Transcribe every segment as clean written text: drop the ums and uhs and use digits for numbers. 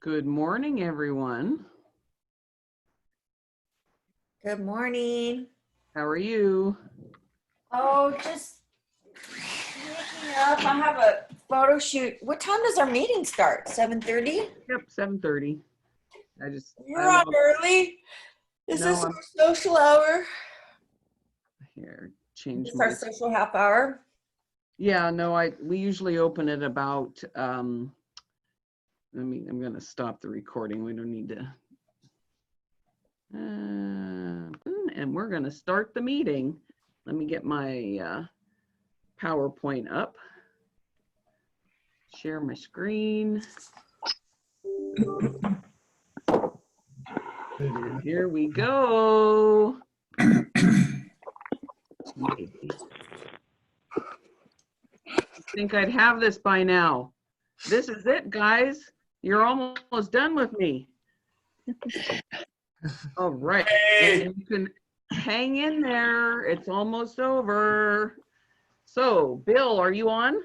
Good morning, everyone. Good morning. How are you? Oh, just waking up. I have a photo shoot. What time does our meeting start? 7:30? Yep, 7:30. You're on early. Is No, this I'm our social hour? here. Change Is this my. our social half hour? Yeah, no, we usually open it about. I'm going to stop the recording. We don't need to. And we're going to start the meeting. Let me get my PowerPoint up. Share my screen. And here we go. I think I'd have this by now. This is it, guys. You're almost done with me. All right. And you can hang in there. It's almost over. So, Bill, are you on?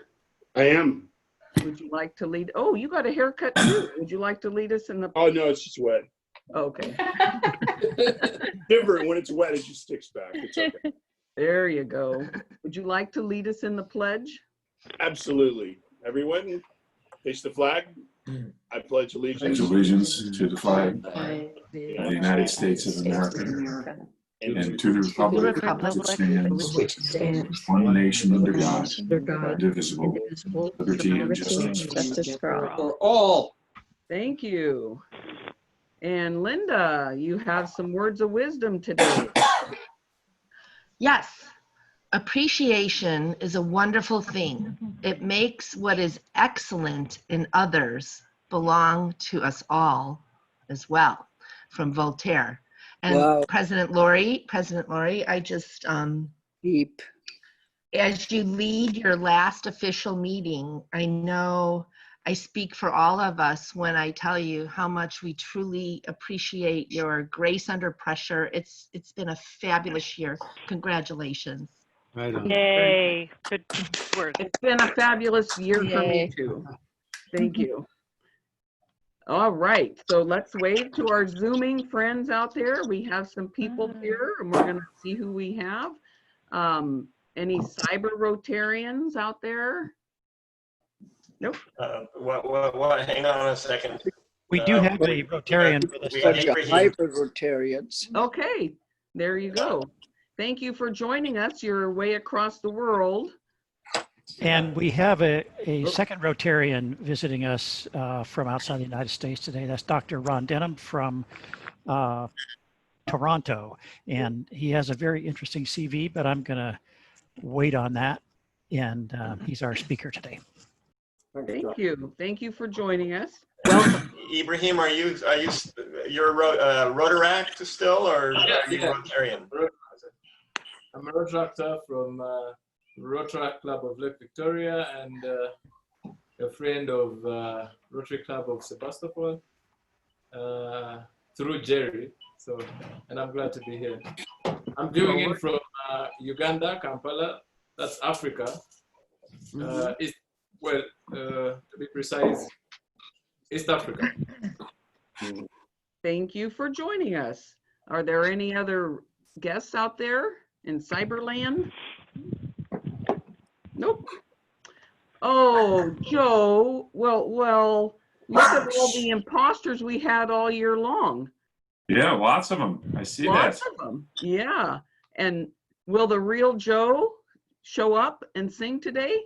I am. Would you like to lead? Oh, you got a haircut too. Would you like to lead us in the? Oh, no, it's just wet. Okay. Different when it's wet, it just sticks back. It's okay. There you go. Would you like to lead us in the pledge? Absolutely. Everyone, face the flag. I pledge allegiance. Pledge allegiance to the flag of the United States of America and to the republic which stands one nation under God, indivisible, liberty and justice For all. Thank you. And Linda, you have some words of wisdom today. Yes, appreciation is a wonderful thing. It makes what is excellent in others belong to us all as well, from Voltaire. And wow. President Lori, I just, deep. As you lead your last official meeting, I know I speak for all of us when I tell you how much we truly appreciate your grace under pressure. It's been a fabulous year. Congratulations. Right on. Yay, good word. It's been a fabulous year for me too. Thank you. All right, so let's wave to our Zooming friends out there. We have some people here and we're gonna see who we have. Any cyber Rotarians out there? Nope. What? Hang on a second. We do have a Rotarian with us. Hyper Rotarians. Okay, there you go. Thank you for joining us. You're way across the world. And we have a second Rotarian visiting us from outside the United States today. That's Dr. Ron Denham from Toronto. And he has a very interesting CV, but I'm going to wait on that. And he's our speaker today. Thank you. Thank you for joining us. Welcome. Ibrahim, you're a Rotaract still, or are you Rotarian? I'm a Rotaract from Rotaract Club of Lake Victoria and a friend of Rotary Club of Sebastopol through Jerry. So, and I'm glad to be here. I'm doing it from Uganda, Kampala. That's Africa. To be precise, East Africa. Thank you for joining us. Are there any other guests out there in Cyberland? Nope. Oh, Joe. Well, look at all the imposters we had all year long. Yeah, lots of them. I see that. Lots of them. Yeah. And will the real Joe show up and sing today?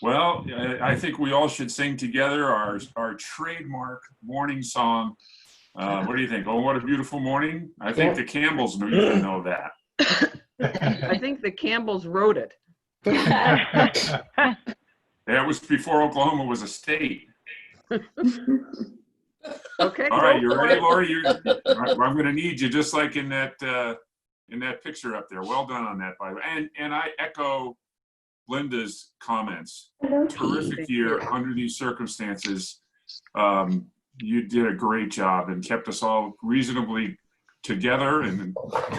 Well, I think we all should sing together our trademark morning song. What do you think? Oh, what a beautiful morning. I think the Campbells know that. I think the Campbells wrote it. That was before Oklahoma was a state. Okay. All right, you ready, Laura? I'm going to need you just like in that picture up there. Well done on that, by the way. And I echo Linda's comments. Terrific year under these circumstances. You did a great job and kept us all reasonably together, and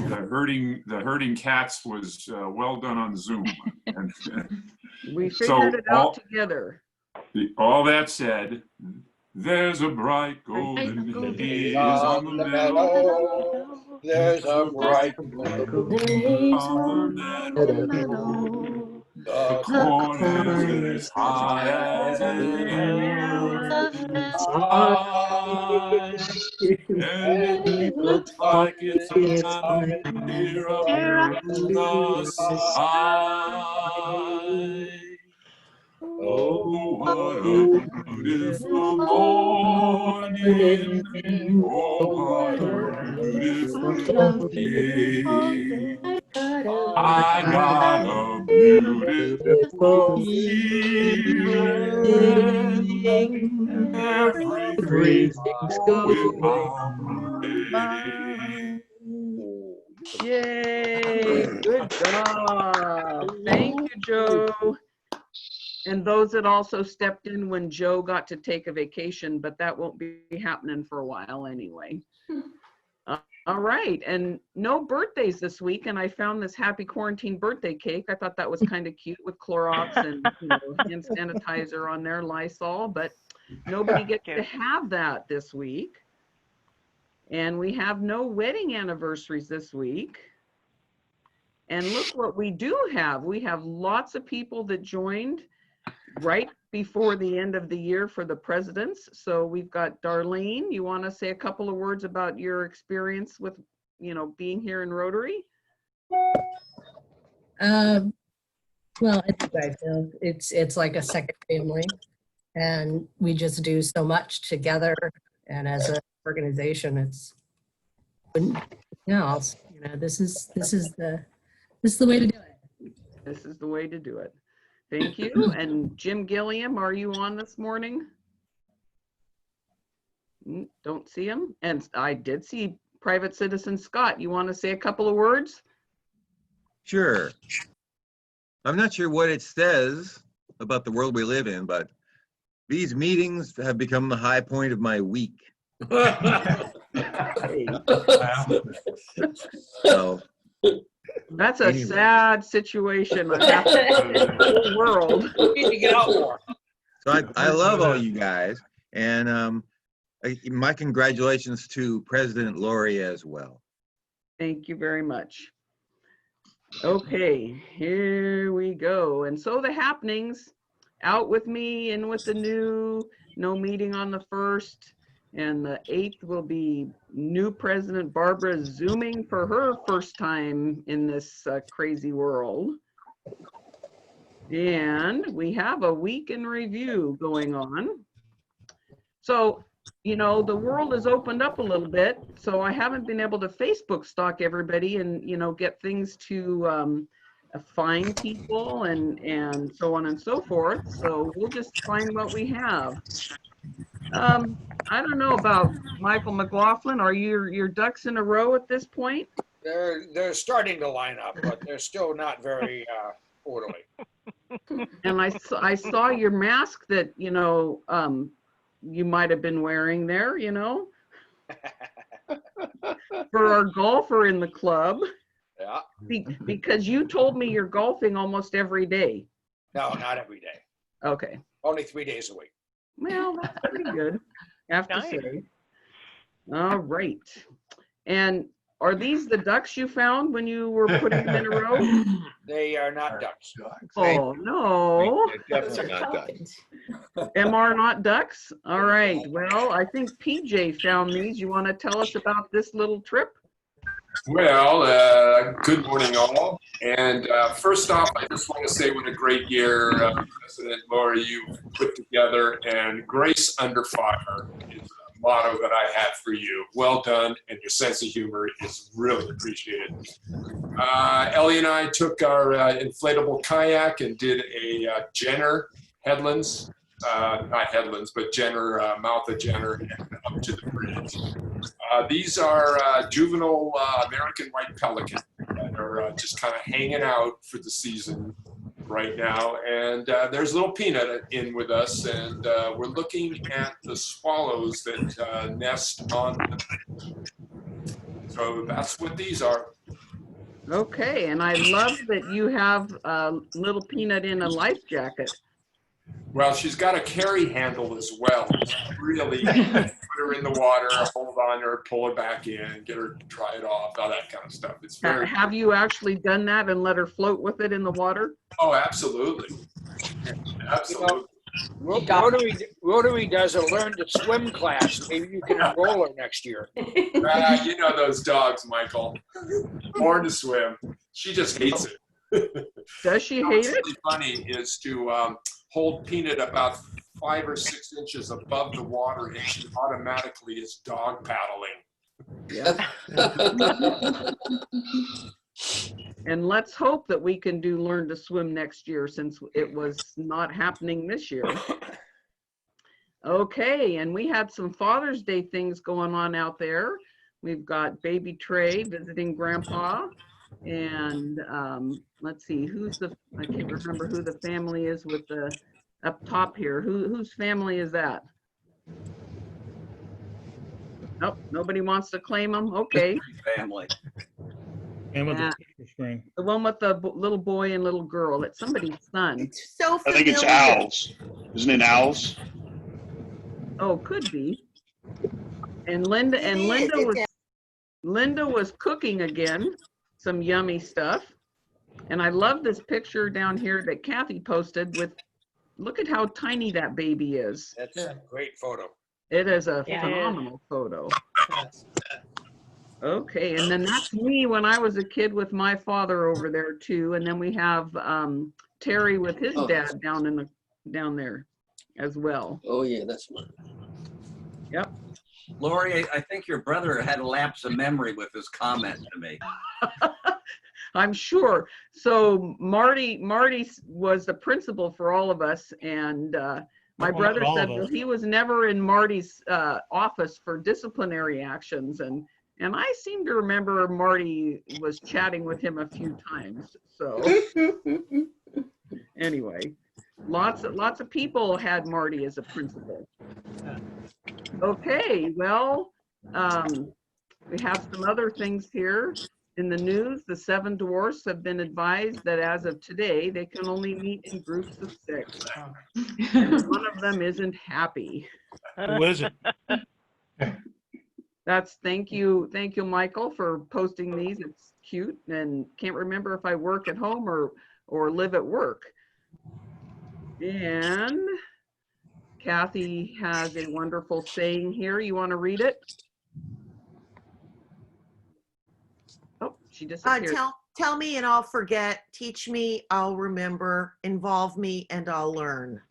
the herding cats was well done on Zoom. And we figured it out together. All that said, There's a bright golden haze on the On the meadow. meadow, there's a bright Golden on the meadow. The corn is as high as any sky. And it looks like it's about to clear up the sky. Oh, what a beautiful morning. Oh, what a beautiful day. I got a beautiful feeling. Everything's going my way. Yay, good job. Thank you, Joe. And those that also stepped in when Joe got to take a vacation, but that won't be happening for a while anyway. All right, and no birthdays this week, and I found this happy quarantine birthday cake. I thought that was kind of cute with Clorox and hand sanitizer on there, Lysol, but nobody gets to have that this week. And we have no wedding anniversaries this week. And look what we do have. We have lots of people that joined right before the end of the year for the presidents. So we've got Darlene. You want to say a couple of words about your experience with, being here in Rotary? Well, I think I feel it's like a second family, and we just do so much together. And as an organization, it's this is the way to do it. This is the way to do it. Thank you. And Jim Gilliam, are you on this morning? Don't see him. And I did see Private Citizen Scott. You want to say a couple of words? Sure. I'm not sure what it says about the world we live in, but these meetings have become the high point of my week. So, that's a sad situation. I have to in the whole world. We need to get out more. So I love all you guys, and my congratulations to President Lori as well. Thank you very much. Okay, here we go. And so the happenings, out with me, in with the new, no meeting on the 1st. And the 8th will be new President Barbara Zooming for her first time in this crazy world. And we have a week in review going on. So, the world has opened up a little bit. So I haven't been able to Facebook stalk everybody and, get things to find people and so on and so forth. So we'll just find what we have. I don't know about Michael McLaughlin. Are your ducks in a row at this point? They're starting to line up, but they're still not very orderly. And I saw your mask that you might have been wearing there, for our golfer in the club. Yeah. Because you told me you're golfing almost every day. No, not every day. Okay. Only 3 days a week. Well, that's pretty good, I have to say. All right. And are these the ducks you found when you were putting them in a row? They are not ducks. Oh, no. Definitely not ducks. MR not ducks? All right. Well, I think PJ found these. You want to tell us about this little trip? Well, good morning, all. And first off, I just want to say what a great year President Lori you've put together, and grace under fire is a motto that I have for you. Well done, and your sense of humor is really appreciated. Ellie and I took our inflatable kayak and did a Jenner headlands. Not headlands, but Jenner, mouth of Jenner, and up to the bridge. These are juvenile American white pelican that are just kind of hanging out for the season right now. And there's little Peanut in with us, and we're looking at the swallows that nest on them. So that's what these are. Okay, and I love that you have little Peanut in a life jacket. Well, she's got a carry handle as well. Really put her in the water, hold on her, pull her back in, get her to try it off, all that kind of stuff. It's very. Have you actually done that and let her float with it in the water? Oh, absolutely. Absolutely. Rotary does a learn to swim class. Maybe you can enroll her next year. You know those dogs, Michael. Born to swim. She just hates it. Does she hate What's it? really funny is to hold Peanut about 5 or 6 inches above the water, and she automatically is dog paddling. Yeah. And let's hope that we can do learn to swim next year, since it was not happening this year. Okay, and we had some Father's Day things going on out there. We've got baby Trey visiting Grandpa, and let's see, I can't remember who the family is with the up top here. Whose family is that? Nope, nobody wants to claim them. Okay. Family. And with Yeah. the picture screen. The one with the little boy and little girl. It's somebody's son. So I think it's Owls. Isn't it Owls? Oh, could be. And Linda was cooking again, some yummy stuff. And I love this picture down here that Kathy posted with, look at how tiny that baby is. That's a great photo. It is a Yeah. phenomenal photo. Okay, and then that's me when I was a kid with my father over there too. And then we have Terry with his dad down there as well. Oh yeah, that's one. Yep. Lori, I think your brother had a lapse of memory with his comment to me. I'm sure. So Marty was the principal for all of us, and my brother said, well, he was never in Marty's office for disciplinary actions, and I seem to remember Marty was chatting with him a few times. So anyway, lots of people had Marty as a principal. Okay, well, we have some other things here. In the news, the 7 dwarfs have been advised that as of today, they can only meet in groups of 6. And one of them isn't happy. Who is it? Thank you, Michael, for posting these. It's cute, and can't remember if I work at home or live at work. And Kathy has a wonderful saying here. You want to read it? Oh, she disappeared. Tell me and I'll forget. Teach me, I'll remember. Involve me and I'll learn.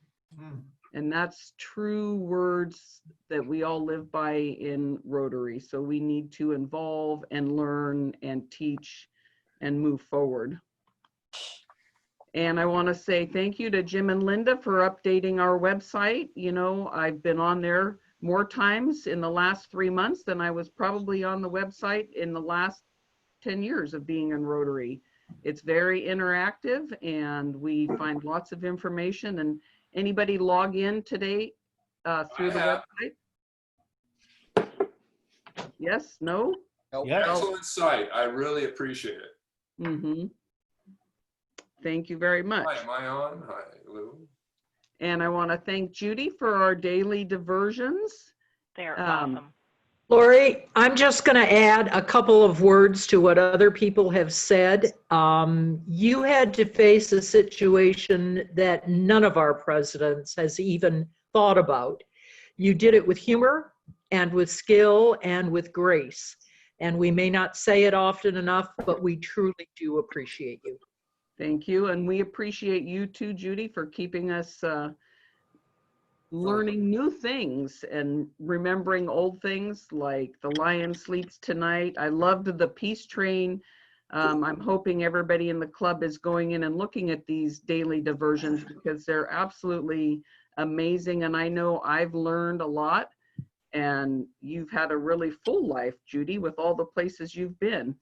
And that's true words that we all live by in Rotary. So we need to involve and learn and teach and move forward. And I want to say thank you to Jim and Linda for updating our website. You know, I've been on there more times in the last 3 months than I was probably on the website in the last 10 years of being in Rotary. It's very interactive, and we find lots of information. And anybody log in today through the website? Yes, no? Excellent site. I really appreciate it. Mm-hmm. Thank you very much. Hi, am I on? Hi, Lou. And I want to thank Judy for our daily diversions. They're awesome. Lori, I'm just going to add a couple of words to what other people have said. You had to face a situation that none of our presidents has even thought about. You did it with humor and with skill and with grace. And we may not say it often enough, but we truly do appreciate you. Thank you. And we appreciate you too, Judy, for keeping us learning new things and remembering old things like The Lion Sleeps Tonight. I loved the Peace Train. I'm hoping everybody in the club is going in and looking at these daily diversions because they're absolutely amazing. And I know I've learned a lot, and you've had a really full life, Judy, with all the places you've been.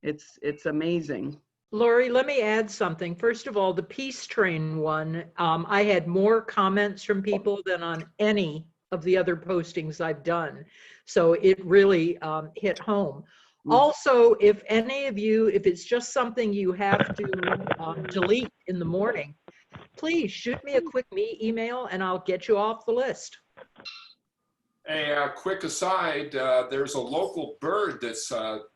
It's amazing. Lori, let me add something. First of all, the Peace Train one, I had more comments from people than on any of the other postings I've done. So it really hit home. Also, if any of you, if it's just something you have to delete in the morning, please shoot me a quick email and I'll get you off the list. A quick aside, there's a local bird that's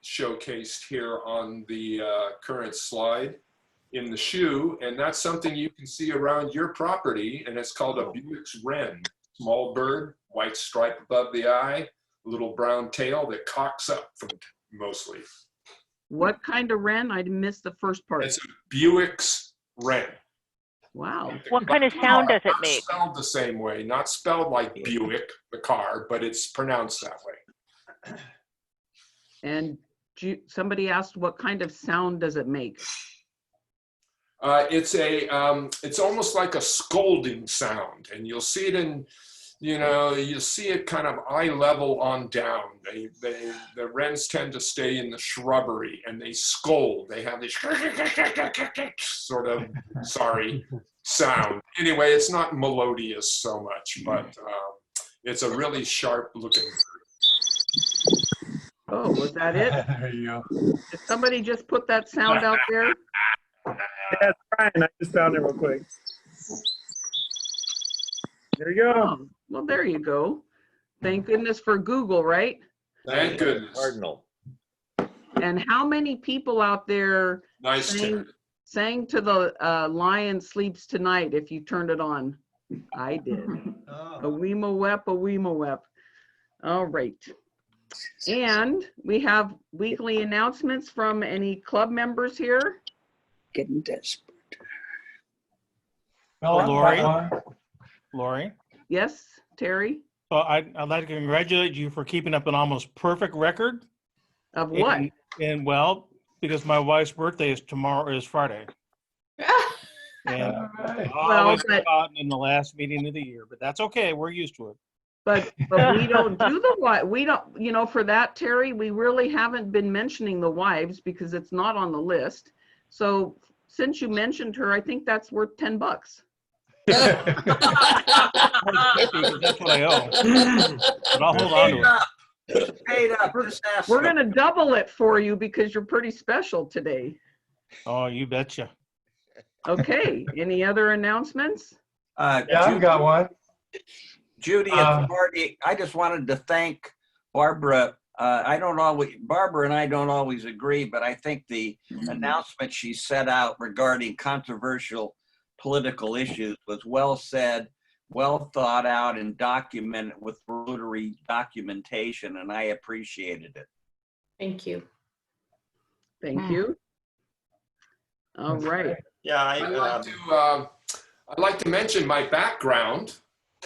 showcased here on the current slide in the shoe, and that's something you can see around your property, and it's called a Buick's wren. Small bird, white stripe above the eye, little brown tail that cocks up from mostly. What kind of wren? I missed the first part. It's a Buick's wren. Wow. What kind of sound does it Not make? spelled the same way, not spelled like Buick, the car, but it's pronounced that way. And somebody asked, what kind of sound does it make? It's almost like a scolding sound, and you'll see it in, you'll see it kind of eye level on down. The wrens tend to stay in the shrubbery and they scold. They have this sort of, sorry, sound. Anyway, it's not melodious so much, but it's a really sharp looking bird. Oh, was that it? There you go. Did somebody just put that sound out there? Yeah, it's Brian. I just found it real quick. There you go. Oh, well, there you go. Thank goodness for Google, right? Thank goodness. Cardinal. And how many people out there sang to the Lion Sleeps Tonight if you turned it on? I did. A weema wep, a weema wep. All right. And we have weekly announcements from any club members here. Getting desperate. Lori. Yes, Terry? Well, I'd like to congratulate you for keeping up an almost perfect record. Of what? And well, because my wife's birthday is Friday. And always forgotten in the last meeting of the year, but that's okay. We're used to it. But we don't do the wife. We don't, for that, Terry, we really haven't been mentioning the wives because it's not on the list. So since you mentioned her, I think that's worth $10. That's what I owe. But I'll hold on to it. Paid up. We're going to double it for you because you're pretty special today. Oh, you betcha. Okay. Any other announcements? Yeah, I've got one. Judy, I just wanted to thank Barbara. Barbara and I don't always agree, but I think the announcement she set out regarding controversial political issues was well said, well thought out, and documented with Rotary documentation, and I appreciated it. Thank you. Thank you. All right. Yeah, I'd like to mention my background.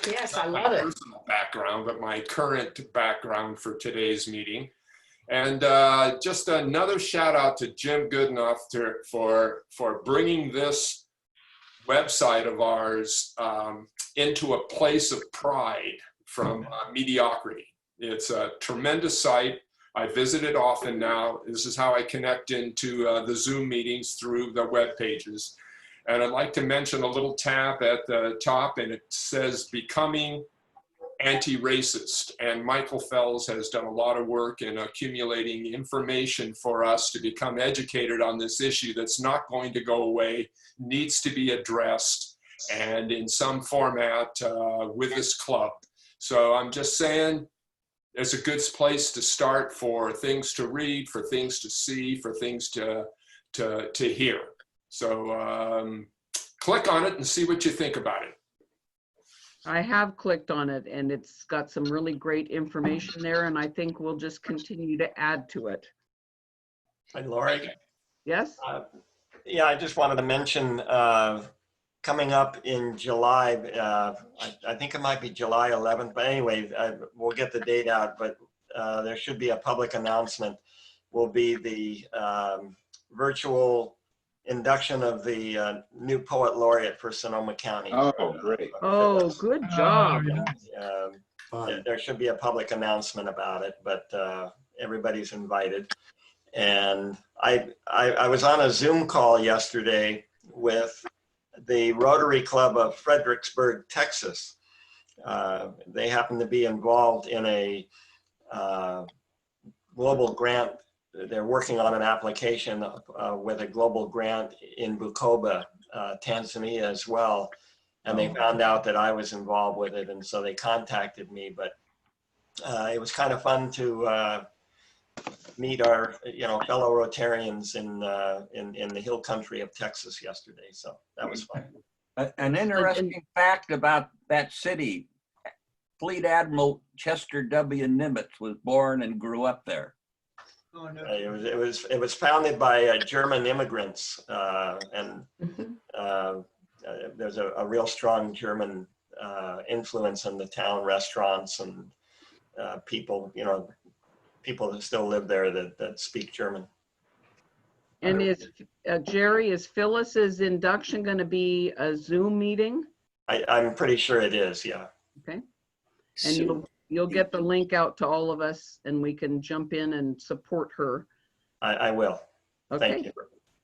Yes, I Not love my it. personal background, but my current background for today's meeting. And just another shout out to Jim Goodenough for bringing this website of ours into a place of pride from mediocrity. It's a tremendous site. I visit it often now. This is how I connect into the Zoom meetings through the web pages. And I'd like to mention a little tab at the top, and it says Becoming Anti-Racist. And Michael Fells has done a lot of work in accumulating information for us to become educated on this issue that's not going to go away, needs to be addressed, and in some format with this club. So I'm just saying, it's a good place to start for things to read, for things to see, for things to hear. So click on it and see what you think about it. I have clicked on it and it's got some really great information there, and I think we'll just continue to add to it. And Lori? Yes? Yeah, I just wanted to mention coming up in July, I think it might be July 11th, but anyway, we'll get the date out, but there should be a public announcement. Will be the virtual induction of the new poet laureate for Sonoma County. Oh, great. Oh, good job. There should be a public announcement about it, but everybody's invited. And I was on a Zoom call yesterday with the Rotary Club of Fredericksburg, Texas. They happen to be involved in a global grant. They're working on an application with a global grant in Bukoba, Tanzania as well. And they found out that I was involved with it, and so they contacted me. But it was kind of fun to meet our, fellow Rotarians in the hill country of Texas yesterday. So that was fun. An interesting fact about that city, Fleet Admiral Chester W. Nimitz was born and grew up there. Oh, no. It was founded by German immigrants, and there's a real strong German influence in the town, restaurants and people, people that still live there that speak German. And is Jerry, is Phyllis's induction going to be a Zoom meeting? I'm pretty sure it is, yeah. Okay. And you'll get the link out to all of us, and we can jump in and support her. I will. Okay. Thank you.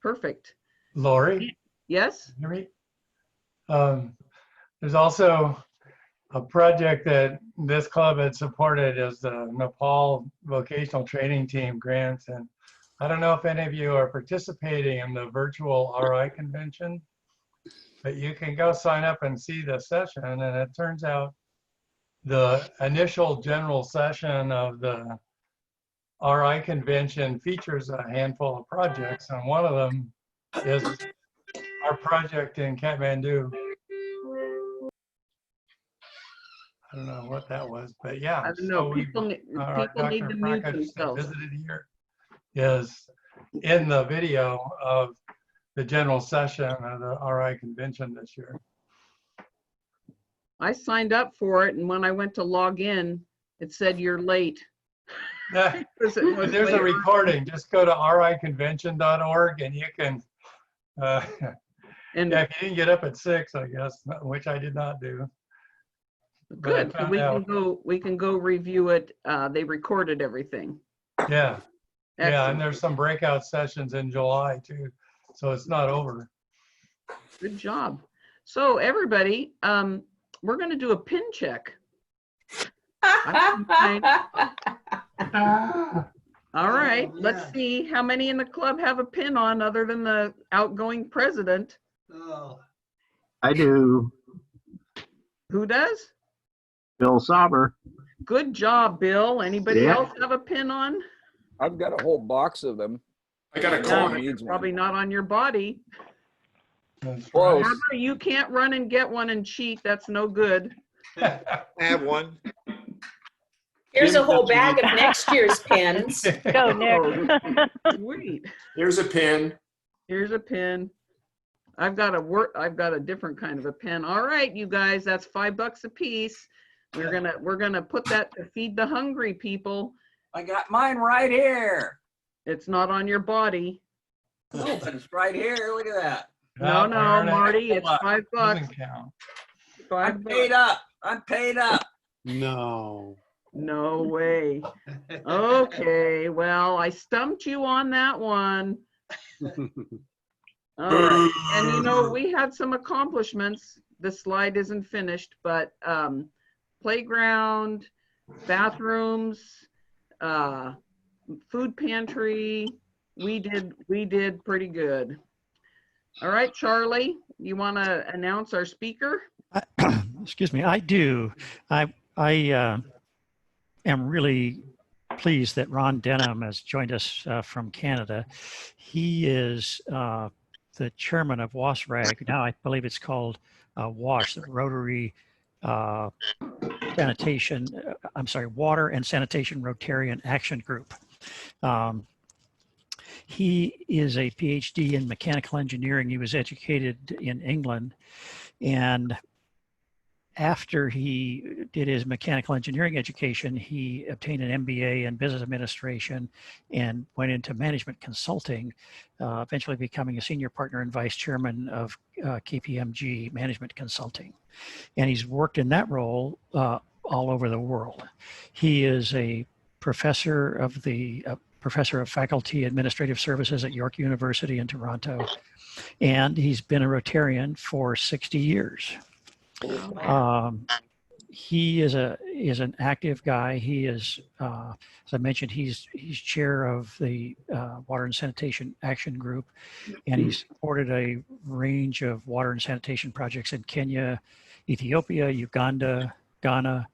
Perfect. Lori? Yes? Hear me? There's also a project that this club had supported is the Nepal Vocational Training Team grants. And I don't know if any of you are participating in the virtual RI convention, but you can go sign up and see the session. And it turns out the initial general session of the RI convention features a handful of projects. And one of them is our project in Kathmandu. I don't know what that was, but yeah. I don't know. People need to mute themselves. Visited here is in the video of the general session of the RI convention this year. I signed up for it, and when I went to log in, it said you're late. There's a recording. Just go to riconvention.org and you can, and yeah, if you didn't get up at 6, I guess, which I did not do. Good. So we can go review it. They recorded everything. Yeah. Yeah, Excellent. and there's some breakout sessions in July too. So it's not over. Good job. So everybody, we're going to do a pin check. All right, let's see how many in the club have a pin on other than the outgoing president. I do. Who does? Bill Sauber. Good job, Bill. Anybody Yeah. else have a pin on? I've got a whole box of them. I got a No, call. it's probably not on your body. Close. Barbara, you can't run and get one and cheat. That's no good. I have one. Here's a whole bag of next year's pins. Go, Nick. Sweet. Here's a pin. Here's a pin. I've got a different kind of a pen. All right, you guys, that's $5 a piece. We're gonna put that to feed the hungry people. I got mine right here. It's not on your body. Oh, but it's right here. Look at that. No, Marty, it's $5. I'm paid up. I'm paid up. No way. Okay, well, I stumped you on that one. All right. And we had some accomplishments. The slide isn't finished, but playground, bathrooms, food pantry, we did pretty good. All right, Charlie, you want to announce our speaker? Excuse me, I do. I am really pleased that Ron Denham has joined us from Canada. He is the chairman of WASRAG. Now I believe it's called WASH, the Rotary Water and Sanitation Rotarian Action Group. He is a PhD in mechanical engineering. He was educated in England, and after he did his mechanical engineering education, he obtained an MBA in business administration and went into management consulting, eventually becoming a senior partner and vice chairman of KPMG Management Consulting. And he's worked in that role all over the world. He is a professor of faculty administrative services at York University in Toronto, and he's been a Rotarian for 60 years. He is is an active guy. He is, as I mentioned, he's chair of the Water and Sanitation Action Group, and he's supported a range of water and sanitation projects in Kenya, Ethiopia, Uganda, Ghana,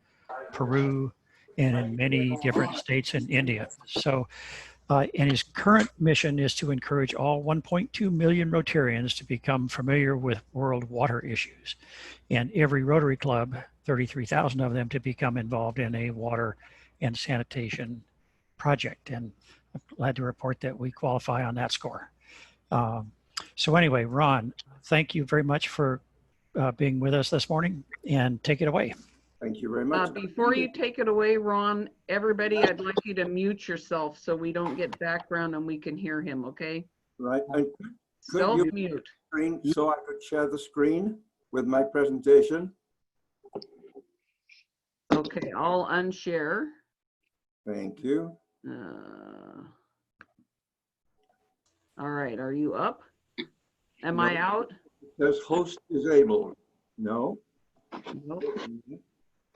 Peru, and in many different states in India. So, and his current mission is to encourage all 1.2 million Rotarians to become familiar with world water issues, and every Rotary Club, 33,000 of them, to become involved in a water and sanitation project. And I'm glad to report that we qualify on that score. So anyway, Ron, thank you very much for being with us this morning, and take it away. Thank you very much. Before you take it away, Ron, everybody, I'd like you to mute yourself so we don't get background and we can hear him, okay? Right. And could you Self-mute. screen so I could share the screen with my presentation? Okay, I'll unshare. Thank you. All right, are you up? Am I out? It says host disabled. No? Nope.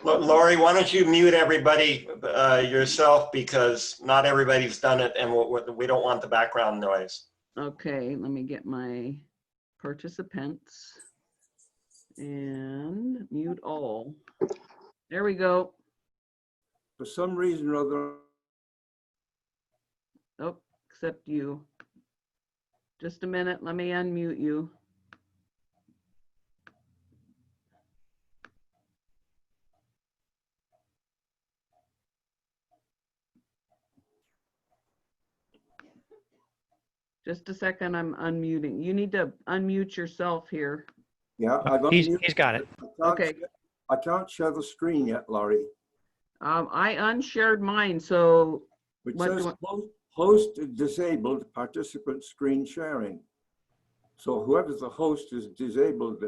Laurie, why don't you mute everybody yourself, because not everybody's done it and we don't want the background noise. Okay, let me get my participants and mute all. There we go. For some reason or other. Oh, except you. Just a minute, let me unmute you. Just a second, I'm unmuting. You need to unmute yourself here. Yeah, I got He's got it. Okay. I can't share the screen yet, Laurie. I unshared mine, so It what says do I- host disabled participant screen sharing. So whoever's the host is disabled.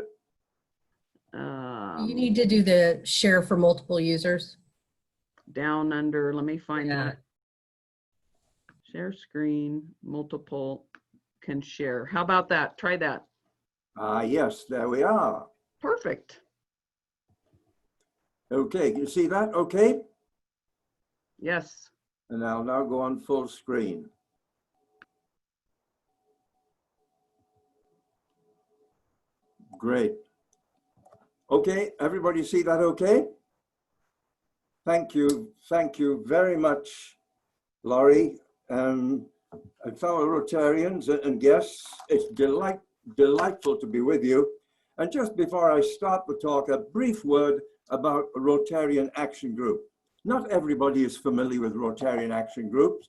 You need to do the share for multiple users. down under, let me find that. Share screen, multiple can share. How about that? Try that. Yes, there we are. Perfect. Okay, can you see that okay? Yes. And I'll now go on full screen. Great. Okay, everybody see that okay? Thank you very much, Laurie, and fellow Rotarians and guests. It's delightful to be with you. And just before I start the talk, a brief word about a Rotarian Action Group. Not everybody is familiar with Rotarian Action Groups.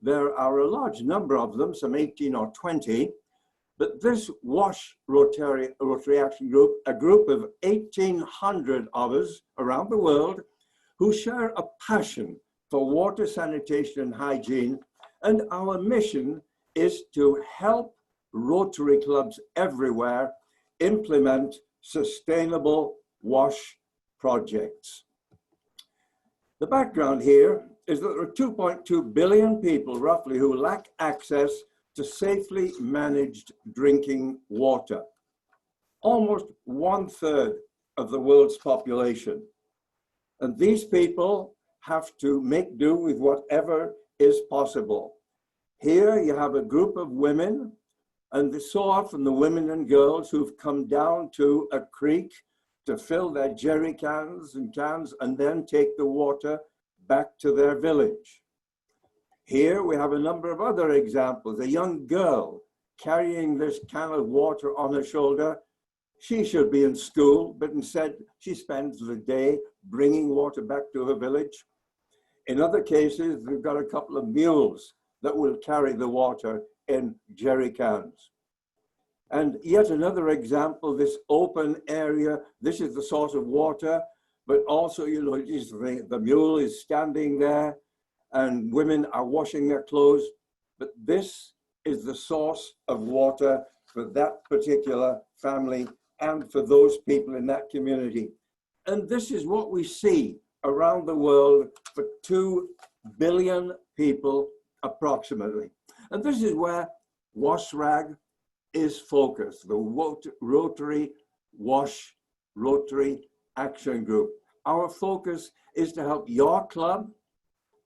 There are a large number of them, some 18 or 20, but this WASH Rotary Action Group, a group of 1,800 of us around the world who share a passion for water, sanitation, and hygiene, and our mission is to help Rotary clubs everywhere implement sustainable WASH projects. The background here is that there are 2.2 billion people, roughly, who lack access to safely managed drinking water. Almost 1/3 of the world's population. And these people have to make do with whatever is possible. Here you have a group of women, and so often the women and girls who've come down to a creek to fill their jerry cans and then take the water back to their village. Here we have a number of other examples. A young girl carrying this can of water on her shoulder. She should be in school, but instead she spends the day bringing water back to her village. In other cases, we've got a couple of mules that will carry the water in jerry cans. And yet another example, this open area, this is the source of water, but also, you know, the mule is standing there and women are washing their clothes, but this is the source of water for that particular family and for those people in that community. And this is what we see around the world for 2 billion people approximately. And this is where WASRAG is focused, the Rotary WASH Rotary Action Group. our focus is to help your club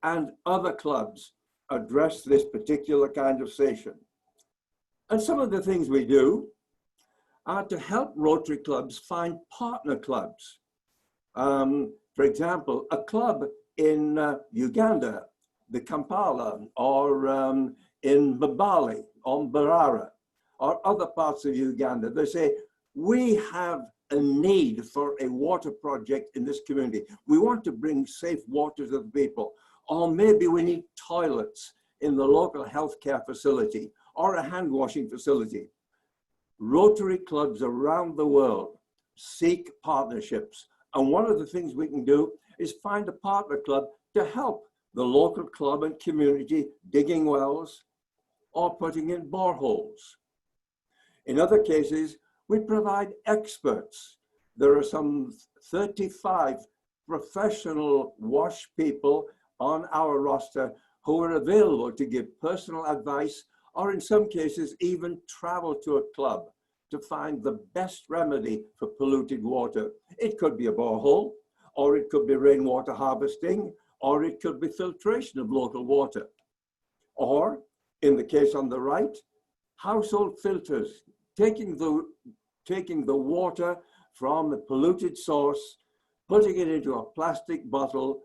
and other clubs address this particular kind of station. And some of the things we do are to help Rotary clubs find partner clubs. For example, a club in Uganda, the Kampala, or in Mbabali, or Mbarara, or other parts of Uganda. They say, we have a need for a water project in this community. We want to bring safe water to the people. Or maybe we need toilets in the local healthcare facility or a hand washing facility. Rotary clubs around the world seek partnerships. And one of the things we can do is find a partner club to help the local club and community digging wells or putting in boreholes. In other cases, we provide experts. There are some 35 professional WASH people on our roster who are available to give personal advice, or in some cases even travel to a club to find the best remedy for polluted water. It could be a borehole, or it could be rainwater harvesting, or it could be filtration of local water. Or, in the case on the right, household filters, taking the water from the polluted source, putting it into a plastic bottle,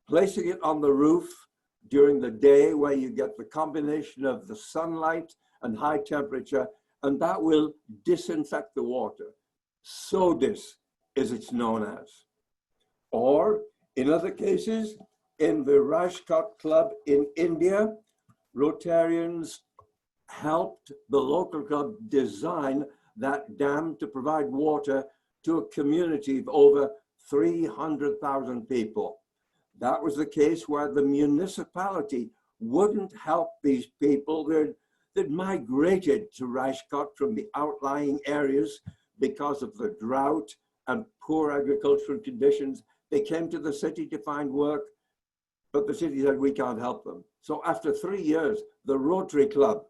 placing it on the roof during the day where you get the combination of the sunlight and high temperature, and that will disinfect the water. SODIS, as it's known as. Or, in other cases, in the Rajkot Club in India, Rotarians helped the local club design that dam to provide water to a community of over 300,000 people. That was the case where the municipality wouldn't help these people. They'd migrated to Rajkot from the outlying areas because of the drought and poor agricultural conditions. They came to the city to find work, but the city said, we can't help them. So after 3 years, the Rotary Club,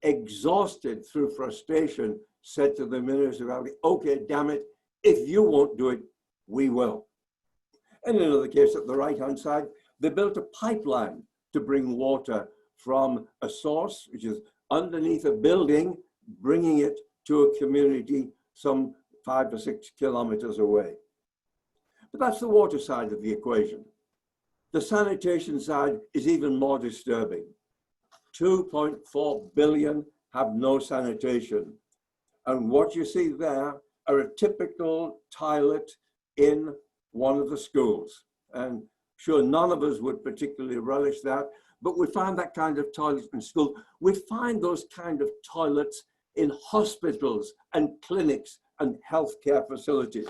exhausted through frustration, said to the municipality, okay, damn it, if you won't do it, we will. And in another case, at the right-hand side, they built a pipeline to bring water from a source, which is underneath a building, bringing it to a community some 5 or 6 kilometers away. But that's the water side of the equation. The sanitation side is even more disturbing. 2.4 billion have no sanitation. And what you see there are a typical toilet in one of the schools. And sure, none of us would particularly relish that, but we find that kind of toilet in school. We find those kind of toilets in hospitals and clinics and healthcare facilities.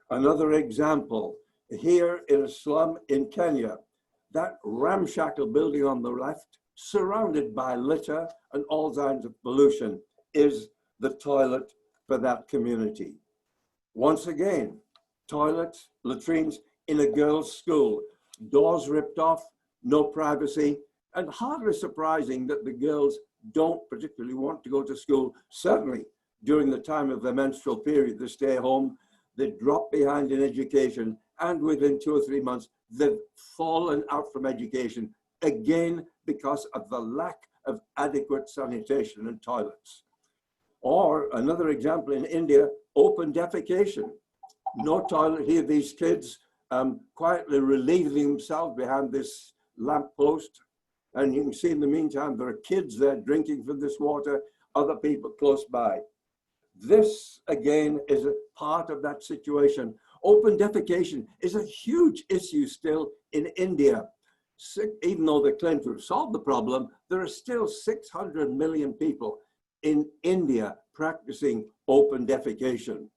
Another example, here in a slum in Kenya, that ramshackle building on the left, surrounded by litter and all kinds of pollution, is the toilet for that community. Once again, toilets, latrines in a girls' school, doors ripped off, no privacy, and hardly surprising that the girls don't particularly want to go to school. Certainly during the time of their menstrual period, they stay home, they drop behind in education, and within 2 or 3 months, they've fallen out from education, again because of the lack of adequate sanitation and toilets. Or another example in India, open defecation. No toilet here, these kids quietly relieving themselves behind this lamppost. And you can see in the meantime, there are kids there drinking from this water, other people close by. This, again, is a part of that situation. Open defecation is a huge issue still in India. Even though they claim to have solved the problem, there are still 600 million people in India practicing open defecation.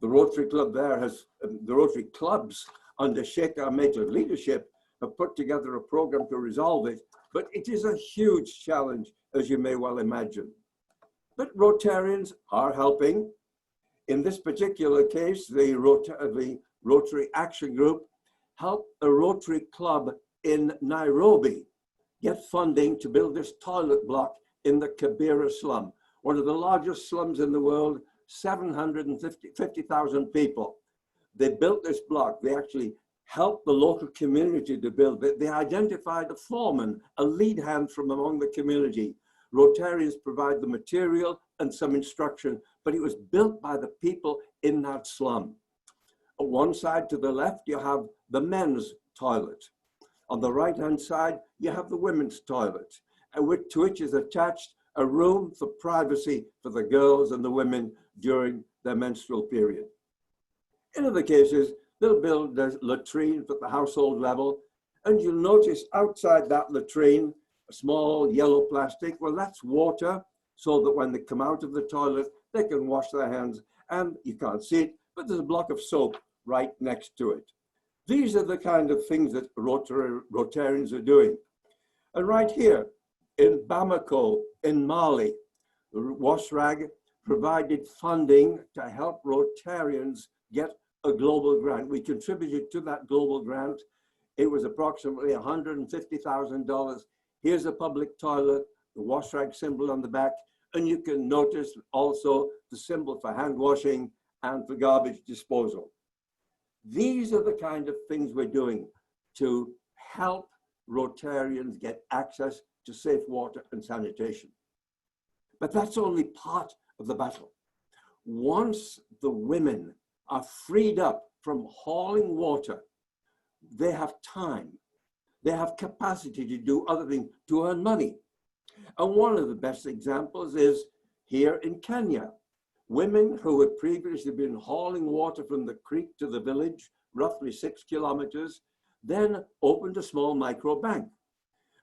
The Rotary Club there has, the Rotary clubs under Sheikh Ahmed's leadership have put together a program to resolve it, but it is a huge challenge, as you may well imagine. But Rotarians are helping. In this particular case, the Rotary Action Group helped a Rotary Club in Nairobi get funding to build this toilet block in the Kibera slum, one of the largest slums in the world, 750,000 people. They built this block. They actually helped the local community to build it. They identified a foreman, a lead hand from among the community. Rotarians provide the material and some instruction, but it was built by the people in that slum. On one side to the left, you have the men's toilet. On the right-hand side, you have the women's toilet, to which is attached a room for privacy for the girls and the women during their menstrual period. In other cases, they'll build a latrine at the household level, and you'll notice outside that latrine, a small yellow plastic. Well, that's water, so that when they come out of the toilet, they can wash their hands, and you can't see it, but there's a block of soap right next to it. These are the kind of things that Rotarians are doing. And right here in Bamako, in Mali, WASRAG provided funding to help Rotarians get a global grant. We contributed to that global grant. It was approximately $150,000. Here's a public toilet, the WASRAG symbol on the back, and you can notice also the symbol for hand washing and for garbage disposal. These are the kind of things we're doing to help Rotarians get access to safe water and sanitation. But that's only part of the battle. Once the women are freed up from hauling water, they have time, they have capacity to do other things, to earn money. And one of the best examples is here in Kenya. Women who had previously been hauling water from the creek to the village, roughly 6 kilometers, then opened a small micro bank.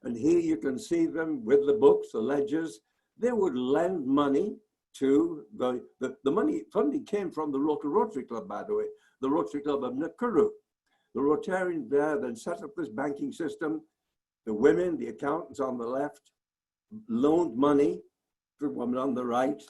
And here you can see them with the books, the ledgers. They would lend money to the money. Funding came from the local Rotary Club, by the way, the Rotary Club of Nakuru. The Rotarians there then set up this banking system. The women, the accountants on the left, loaned money to women on the right.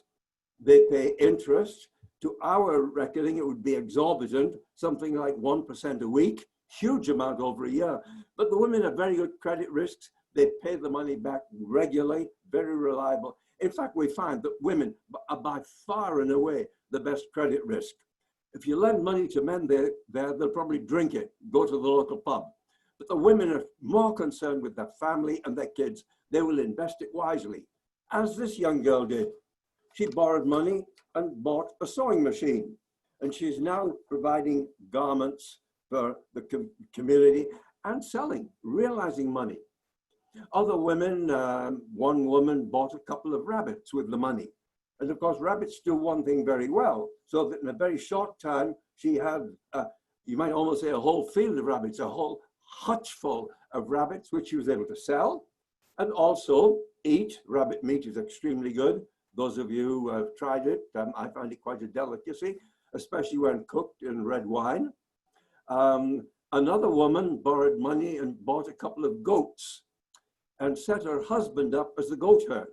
They pay interest. To our reckoning, it would be exorbitant, something like 1% a week, huge amount over a year. But the women have very good credit risks. They pay the money back regularly, very reliable. In fact, we find that women are by far and away the best credit risk. If you lend money to men there, they'll probably drink it, go to the local pub. But the women are more concerned with their family and their kids. They will invest it wisely, as this young girl did. She borrowed money and bought a sewing machine. And she's now providing garments for the community and selling, realizing money. Other women, one woman bought a couple of rabbits with the money. And of course, rabbits do one thing very well, so that in a very short time, she had, you might almost say, a whole field of rabbits, a whole hutch full of rabbits, which she was able to sell and also eat. Rabbit meat is extremely good. Those of you who have tried it, I find it quite a delicacy, especially when cooked in red wine. Another woman borrowed money and bought a couple of goats and set her husband up as the goat herd.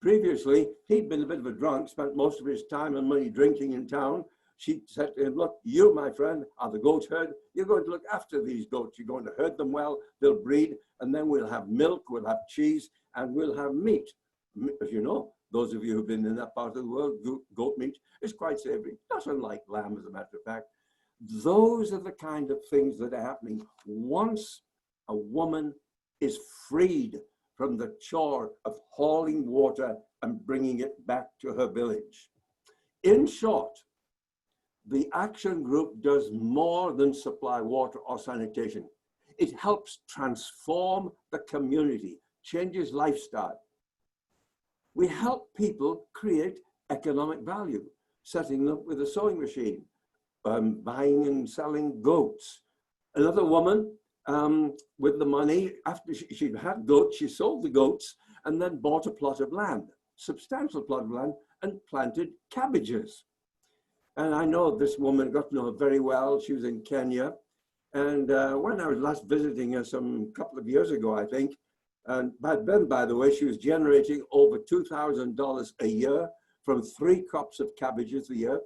Previously, he'd been a bit of a drunk, spent most of his time and money drinking in town. She said to him, look, you, my friend, are the goat herd. You're going to look after these goats. You're going to herd them well, they'll breed, and then we'll have milk, we'll have cheese, and we'll have meat. As you know, those of you who've been in that part of the world, goat meat is quite savory, not unlike lamb, as a matter of fact. Those are the kind of things that are happening once a woman is freed from the chore of hauling water and bringing it back to her village. In short, the action group does more than supply water or sanitation. It helps transform the community, changes lifestyle. We help people create economic value, setting up with a sewing machine, buying and selling goats. Another woman with the money, after she'd had goats, she sold the goats and then bought a plot of land, substantial plot of land, and planted cabbages. And I know this woman, got to know her very well. She was in Kenya. And when I was last visiting her some couple of years ago, I think, and back then, by the way, she was generating over $2,000 a year from 3 crops of cabbages a year.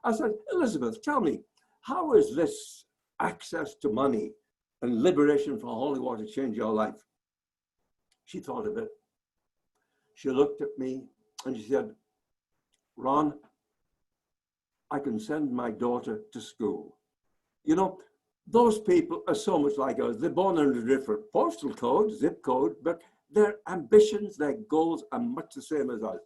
I said, Elizabeth, tell me, how is this access to money and liberation from holy water change your life? She thought of it. She looked at me and she said, Ron, I can send my daughter to school. You know, those people are so much like us. They're born under a different postal code, zip code, but their ambitions, their goals are much the same as us.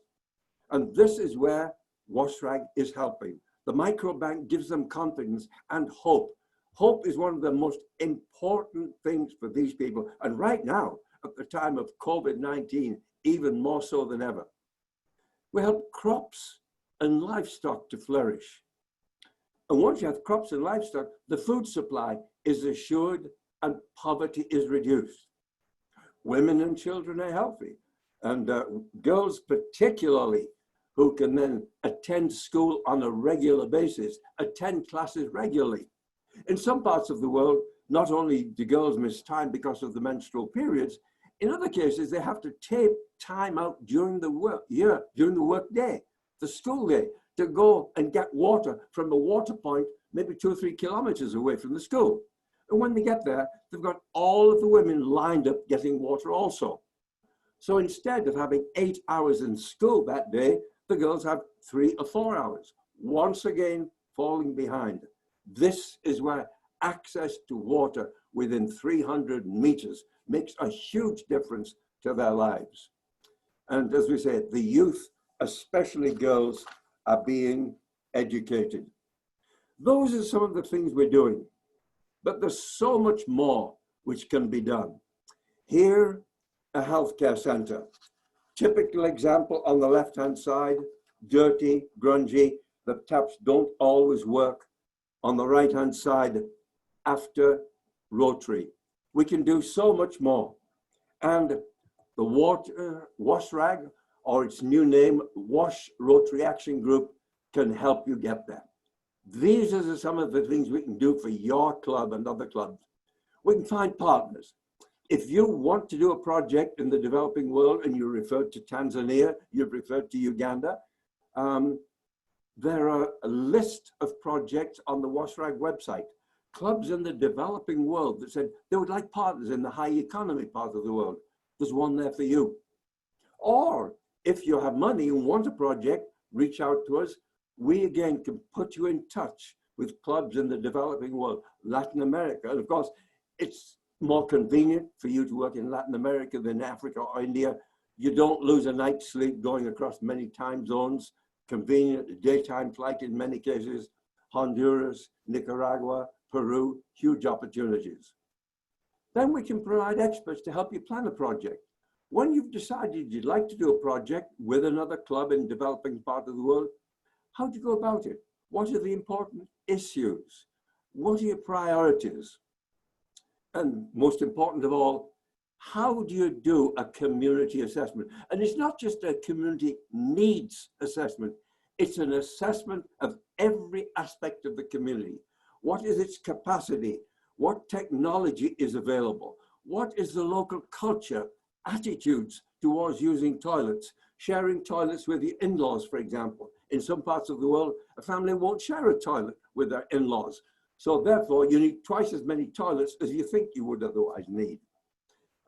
And this is where WashRag is helping. The microbank gives them confidence and hope. Hope is one of the most important things for these people. And right now, at the time of COVID-19, even more so than ever. We help crops and livestock to flourish. And once you have crops and livestock, the food supply is assured and poverty is reduced. Women and children are healthy. And girls particularly, who can then attend school on a regular basis, attend classes regularly. In some parts of the world, not only do girls miss time because of the menstrual periods, in other cases, they have to take time out during the work year, during the work day, the school day, to go and get water from a water point, maybe 2 or 3 kilometers away from the school. And when they get there, they've got all of the women lined up getting water also. So instead of having 8 hours in school that day, the girls have 3 or 4 hours, once again falling behind. This is where access to water within 300 meters makes a huge difference to their lives. And as we said, the youth, especially girls, are being educated. Those are some of the things we're doing, but there's so much more which can be done. Here, a healthcare center. Typical example on the left-hand side, dirty, grungy, the taps don't always work. On the right-hand side, after Rotary. We can do so much more. And the WashRag, or its new name, Wash Rotary Action Group, can help you get there. These are some of the things we can do for your club and other clubs. We can find partners. If you want to do a project in the developing world and you referred to Tanzania, you've referred to Uganda, there are a list of projects on the WashRag website. Clubs in the developing world that said they would like partners in the high economy part of the world. There's one there for you. Or if you have money and want a project, reach out to us. We again can put you in touch with clubs in the developing world, Latin America. And of course, it's more convenient for you to work in Latin America than Africa or India. You don't lose a night's sleep going across many time zones. Convenient daytime flight in many cases. Honduras, Nicaragua, Peru, huge opportunities. Then we can provide experts to help you plan a project. When you've decided you'd like to do a project with another club in developing part of the world, how do you go about it? What are the important issues? What are your priorities? And most important of all, how do you do a community assessment? And it's not just a community needs assessment, it's an assessment of every aspect of the community. What is its capacity? What technology is available? What is the local culture, attitudes towards using toilets? Sharing toilets with your in-laws, for example. In some parts of the world, a family won't share a toilet with their in-laws. So therefore, you need twice as many toilets as you think you would otherwise need.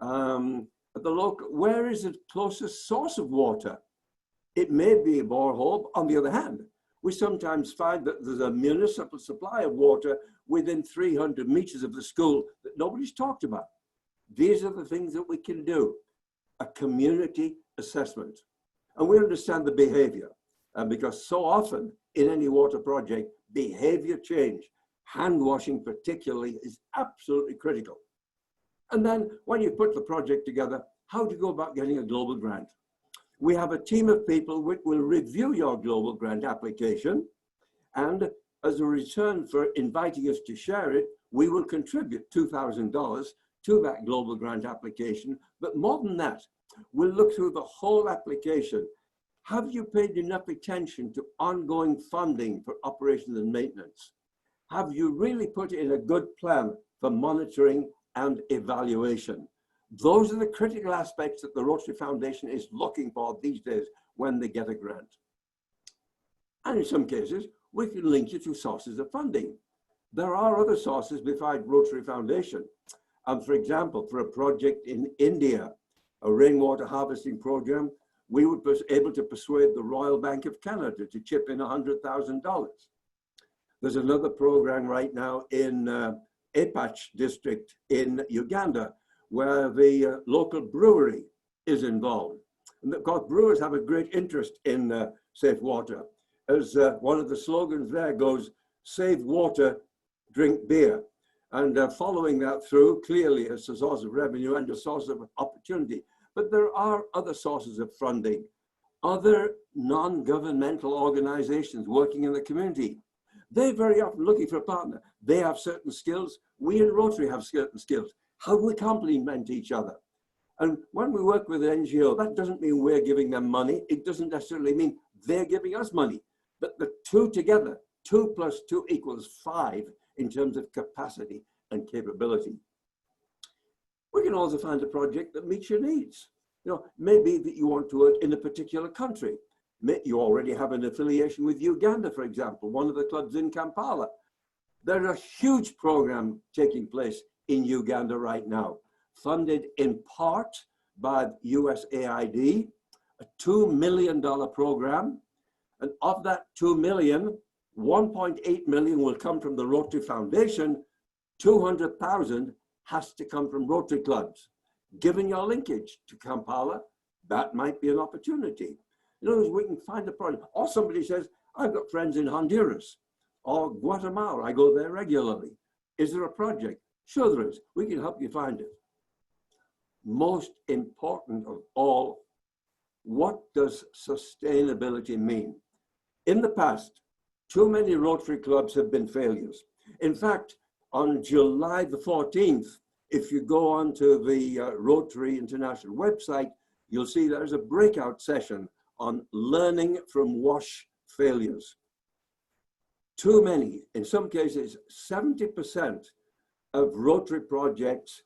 At the local, where is the closest source of water? It may be a borehole. On the other hand, we sometimes find that there's a municipal supply of water within 300 meters of the school that nobody's talked about. These are the things that we can do. A community assessment. And we understand the behavior. Because so often in any water project, behavior change, hand washing particularly, is absolutely critical. And then when you put the project together, how do you go about getting a global grant? We have a team of people which will review your global grant application. And as a return for inviting us to share it, we will contribute $2,000 to that global grant application. But more than that, we'll look through the whole application. Have you paid enough attention to ongoing funding for operations and maintenance? Have you really put in a good plan for monitoring and evaluation? Those are the critical aspects that the Rotary Foundation is looking for these days when they get a grant. And in some cases, we can link you to sources of funding. There are other sources besides Rotary Foundation. For example, for a project in India, a rainwater harvesting program, we were able to persuade the Royal Bank of Canada to chip in $100,000. There's another program right now in Epach district in Uganda, where the local brewery is involved. And of course, brewers have a great interest in safe water. As one of the slogans there goes, save water, drink beer. And following that through, clearly it's a source of revenue and a source of opportunity. But there are other sources of funding, other non-governmental organizations working in the community. They're very often looking for a partner. They have certain skills. We in Rotary have certain skills. How do we complement each other? And when we work with an NGO, that doesn't mean we're giving them money. It doesn't necessarily mean they're giving us money. But the two together, 2 + 2 = 5 in terms of capacity and capability. We can also find a project that meets your needs. You know, maybe that you want to work in a particular country. You already have an affiliation with Uganda, for example, one of the clubs in Kampala. There's a huge program taking place in Uganda right now, funded in part by USAID, a $2 million program. And of that 2 million, 1.8 million will come from the Rotary Foundation. 200,000 has to come from Rotary clubs. Given your linkage to Kampala, that might be an opportunity. In other words, we can find a project. Or somebody says, I've got friends in Honduras or Guatemala. I go there regularly. Is there a project? Sure there is. We can help you find it. Most important of all, what does sustainability mean? In the past, too many Rotary clubs have been failures. In fact, on July the 14th, if you go onto the Rotary International website, you'll see there's a breakout session on learning from WASH failures. Too many, in some cases, 70% of Rotary projects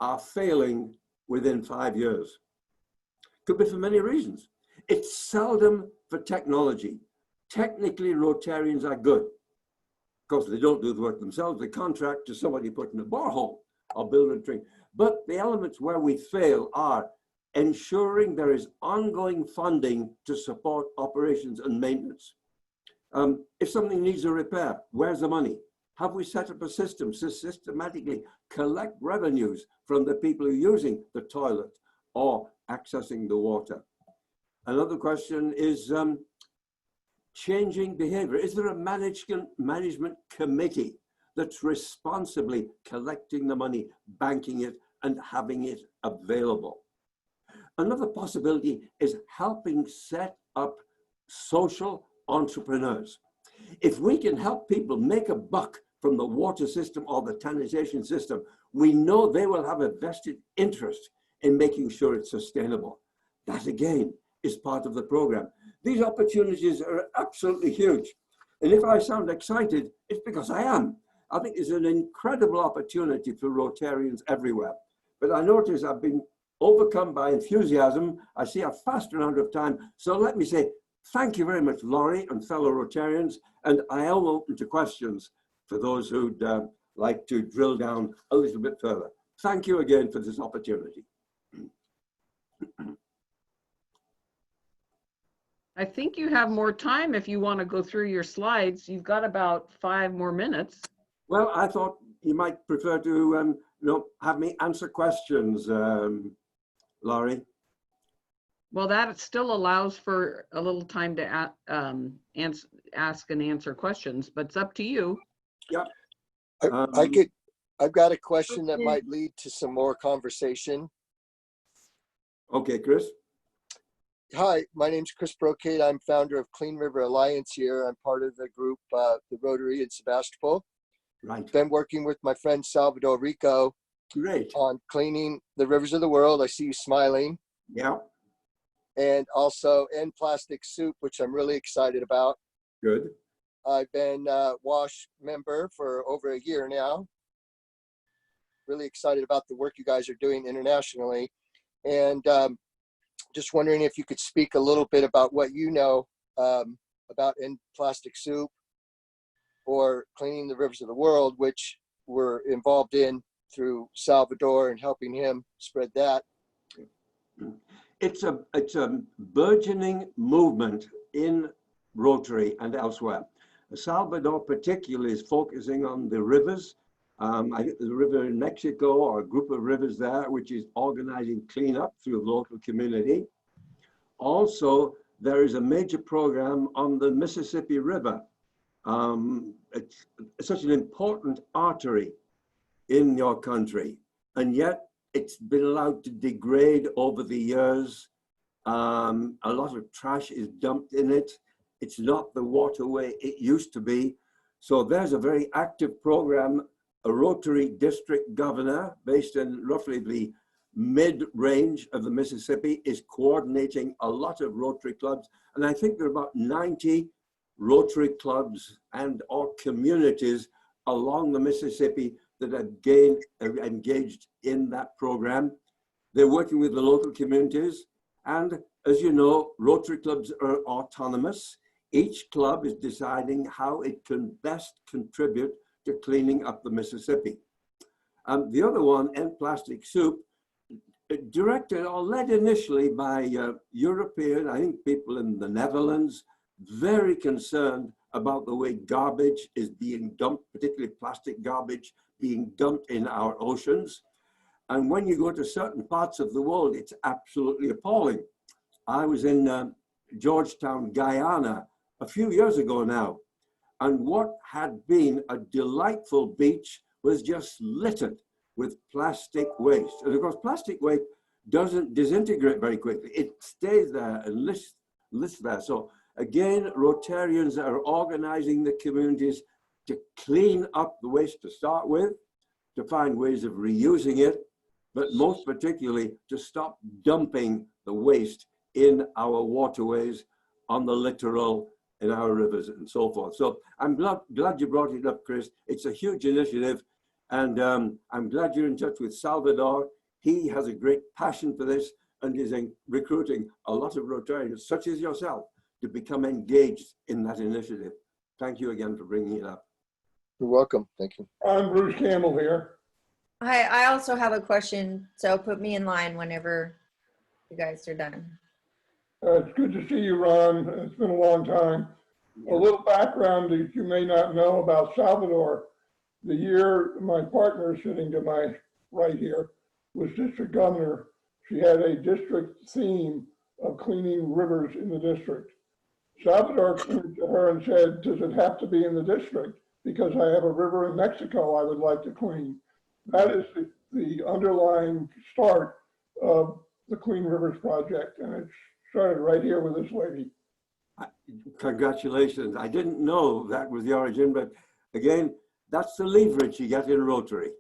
are failing within 5 years. Could be for many reasons. It's seldom for technology. Technically, Rotarians are good. Of course, they don't do the work themselves. They contract to somebody putting a borehole or building a tree. But the elements where we fail are ensuring there is ongoing funding to support operations and maintenance. If something needs a repair, where's the money? Have we set up a system to systematically collect revenues from the people who are using the toilet or accessing the water? Another question is changing behavior. Is there a management committee that's responsibly collecting the money, banking it, and having it available? Another possibility is helping set up social entrepreneurs. If we can help people make a buck from the water system or the sanitation system, we know they will have a vested interest in making sure it's sustainable. That again is part of the program. These opportunities are absolutely huge. And if I sound excited, it's because I am. I think it's an incredible opportunity for Rotarians everywhere. But I notice I've been overcome by enthusiasm. I see I've fast run out of time. So let me say thank you very much, Laurie and fellow Rotarians. And I am open to questions for those who'd like to drill down a little bit further. Thank you again for this opportunity. I think you have more time if you want to go through your slides. You've got about 5 more minutes. Well, I thought you might prefer to have me answer questions, Laurie. Well, that still allows for a little time to ask and answer questions, but it's up to you. Yeah. I've got a question that might lead to some more conversation. Okay, Chris. Hi, my name's Chris Brocade. I'm founder of Clean River Alliance here. I'm part of the group, the Rotary in Sebastopol. Right. Been working with my friend Salvador Rico. Great. On cleaning the rivers of the world. I see you smiling. Yeah. And also End Plastic Soup, which I'm really excited about. Good. I've been a WASH member for over a year now. Really excited about the work you guys are doing internationally. And just wondering if you could speak a little bit about what you know about End Plastic Soup or Cleaning the Rivers of the World, which we're involved in through Salvador and helping him spread that. It's a burgeoning movement in Rotary and elsewhere. Salvador particularly is focusing on the rivers. I think there's a river in Mexico or a group of rivers there, which is organizing cleanup through the local community. Also, there is a major program on the Mississippi River. It's such an important artery in your country, and yet it's been allowed to degrade over the years. A lot of trash is dumped in it. It's not the waterway it used to be. So there's a very active program. A Rotary district governor based in roughly the mid-range of the Mississippi is coordinating a lot of Rotary clubs. And I think there are about 90 Rotary clubs and or communities along the Mississippi that have engaged in that program. They're working with the local communities. And as you know, Rotary clubs are autonomous. Each club is deciding how it can best contribute to cleaning up the Mississippi. The other one, End Plastic Soup, directed or led initially by European, I think people in the Netherlands, very concerned about the way garbage is being dumped, particularly plastic garbage being dumped in our oceans. And when you go to certain parts of the world, it's absolutely appalling. I was in Georgetown, Guyana, a few years ago now, and what had been a delightful beach was just littered with plastic waste. And of course, plastic waste doesn't disintegrate very quickly. It stays there and lists there. So again, Rotarians are organizing the communities to clean up the waste to start with, to find ways of reusing it, but most particularly to stop dumping the waste in our waterways, on the littoral, in our rivers and so forth. So I'm glad you brought it up, Chris. It's a huge initiative, and I'm glad you're in touch with Salvador. He has a great passion for this and is recruiting a lot of Rotarians, such as yourself, to become engaged in that initiative. Thank you again for bringing it up. You're welcome. Thank you. I'm Bruce Campbell here. Hi, I also have a question, so put me in line whenever you guys are done. It's good to see you, Ron. It's been a long time. A little background that you may not know about Salvador. The year my partner sitting to my right here was district governor, she had a district theme of cleaning rivers in the district. Salvador came to her and said, does it have to be in the district? Because I have a river in Mexico I would like to clean. That is the underlying start of the Clean Rivers Project, and it started right here with this lady. Congratulations. I didn't know that was the origin, but again, that's the leverage you get in Rotary.